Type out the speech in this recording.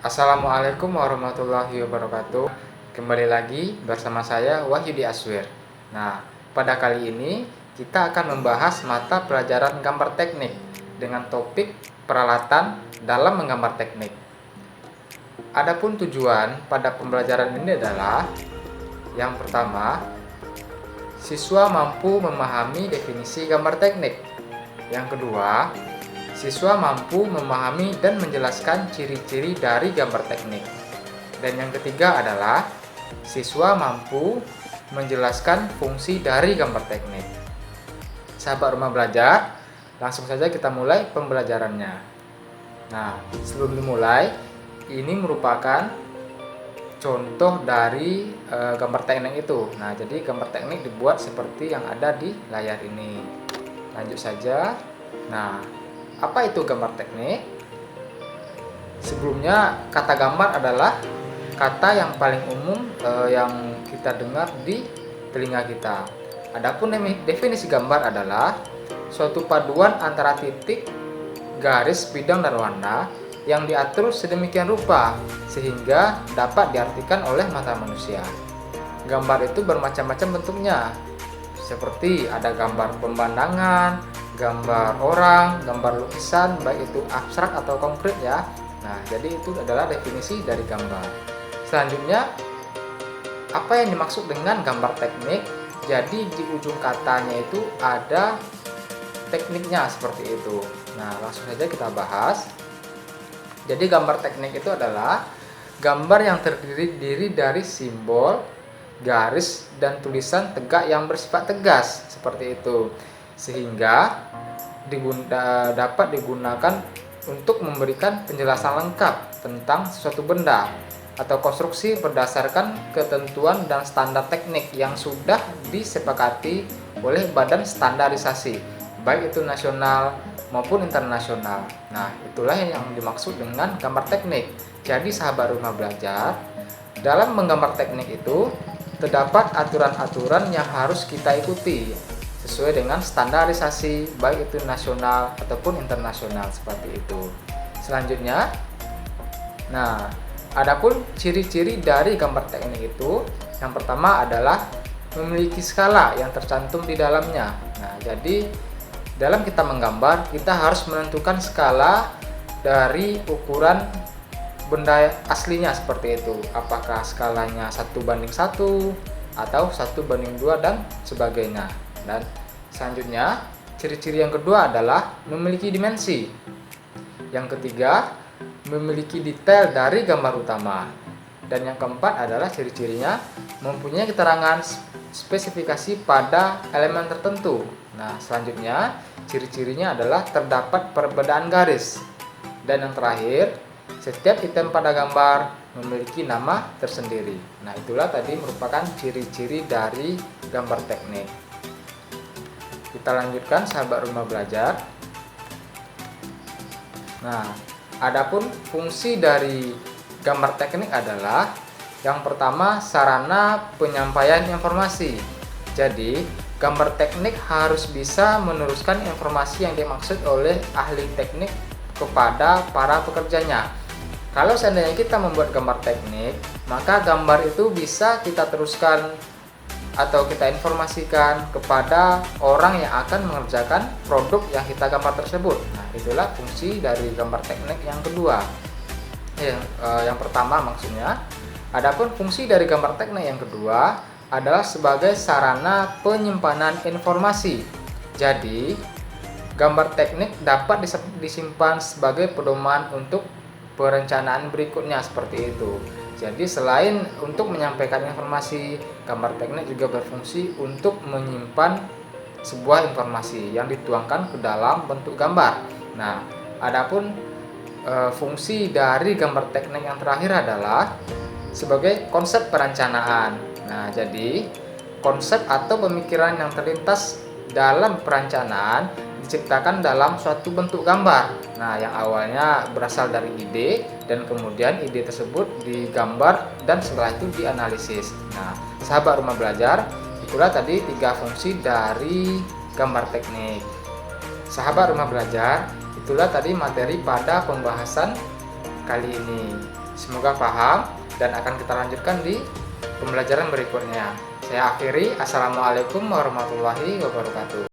Assalamualaikum warahmatullahi wabarakatuh. Kembali lagi bersama saya Wahyudi Aswir. Nah, pada kali ini kita akan membahas mata pelajaran gambar teknik dengan topik peralatan dalam menggambar teknik. Adapun tujuan pada pembelajaran ini adalah yang pertama, siswa mampu memahami definisi gambar teknik. Yang kedua, siswa mampu memahami dan menjelaskan ciri-ciri dari gambar teknik. Dan yang ketiga adalah siswa mampu menjelaskan fungsi dari gambar teknik. Sahabat rumah belajar, langsung saja kita mulai pembelajarannya. Nah, sebelum dimulai, ini merupakan contoh dari gambar teknik itu. Nah, jadi gambar teknik dibuat seperti yang ada di layar ini. Lanjut saja. Nah, apa itu gambar teknik? Sebelumnya, kata gambar adalah kata yang paling umum yang kita dengar di telinga kita. Adapun definisi gambar adalah suatu paduan antara titik, garis, bidang, dan warna yang diatur sedemikian rupa sehingga dapat diartikan oleh mata manusia. Gambar itu bermacam-macam bentuknya, seperti ada gambar pemandangan, gambar orang, gambar lukisan, baik itu abstrak atau konkret ya. Nah, jadi itu adalah definisi dari gambar. Selanjutnya, apa yang dimaksud dengan gambar teknik? Jadi di ujung katanya itu ada tekniknya seperti itu. Nah, langsung saja kita bahas. Jadi gambar teknik itu adalah gambar yang terdiri dari simbol, garis, dan tulisan tegak yang bersifat tegas seperti itu, sehingga dapat digunakan untuk memberikan penjelasan lengkap tentang suatu benda atau konstruksi berdasarkan ketentuan dan standar teknik yang sudah disepakati oleh badan standarisasi, baik itu nasional maupun internasional. Nah, itulah yang dimaksud dengan gambar teknik. Jadi sahabat rumah belajar, dalam menggambar teknik itu terdapat aturan-aturan yang harus kita ikuti sesuai dengan standarisasi, baik itu nasional ataupun internasional seperti itu. Selanjutnya, nah, adapun ciri-ciri dari gambar teknik itu, yang pertama adalah memiliki skala yang tercantum di dalamnya. Nah, jadi dalam kita menggambar, kita harus menentukan skala dari ukuran benda aslinya seperti itu. Apakah skalanya 1:1 atau 1:2 dan sebagainya. Dan selanjutnya, ciri-ciri yang kedua adalah memiliki dimensi. Yang ketiga, memiliki detail dari gambar utama. Dan yang keempat adalah ciri-cirinya mempunyai keterangan spesifikasi pada elemen tertentu. Nah, selanjutnya ciri-cirinya adalah terdapat perbedaan garis. Dan yang terakhir, setiap item pada gambar memiliki nama tersendiri. Nah, itulah tadi merupakan ciri-ciri dari gambar teknik. Kita lanjutkan sahabat rumah belajar. Nah, adapun fungsi dari gambar teknik adalah yang pertama, sarana penyampaian informasi. Jadi, gambar teknik harus bisa meneruskan informasi yang dimaksud oleh ahli teknik kepada para pekerjanya. Kalau seandainya kita membuat gambar teknik, maka gambar itu bisa kita teruskan atau kita informasikan kepada orang yang akan mengerjakan produk yang kita gambar tersebut. Nah, itulah fungsi dari gambar teknik yang kedua. Yang pertama maksudnya. Adapun fungsi dari gambar teknik yang kedua adalah sebagai sarana penyimpanan informasi. Jadi, gambar teknik dapat disimpan sebagai pedoman untuk perencanaan berikutnya seperti itu. Jadi selain untuk menyampaikan informasi, gambar teknik juga berfungsi untuk menyimpan sebuah informasi yang dituangkan ke dalam bentuk gambar. Nah, adapun fungsi dari gambar teknik yang terakhir adalah sebagai konsep perencanaan. Nah, jadi konsep atau pemikiran yang terlintas dalam perencanaan diciptakan dalam suatu bentuk gambar. Nah, yang awalnya berasal dari ide dan kemudian ide tersebut digambar dan setelah itu dianalisis. Nah, sahabat rumah belajar, itulah tadi 3 fungsi dari gambar teknik. Sahabat rumah belajar, itulah tadi materi pada pembahasan kali ini. Semoga paham dan akan kita lanjutkan di pembelajaran berikutnya. Saya akhiri, Assalamualaikum warahmatullahi wabarakatuh.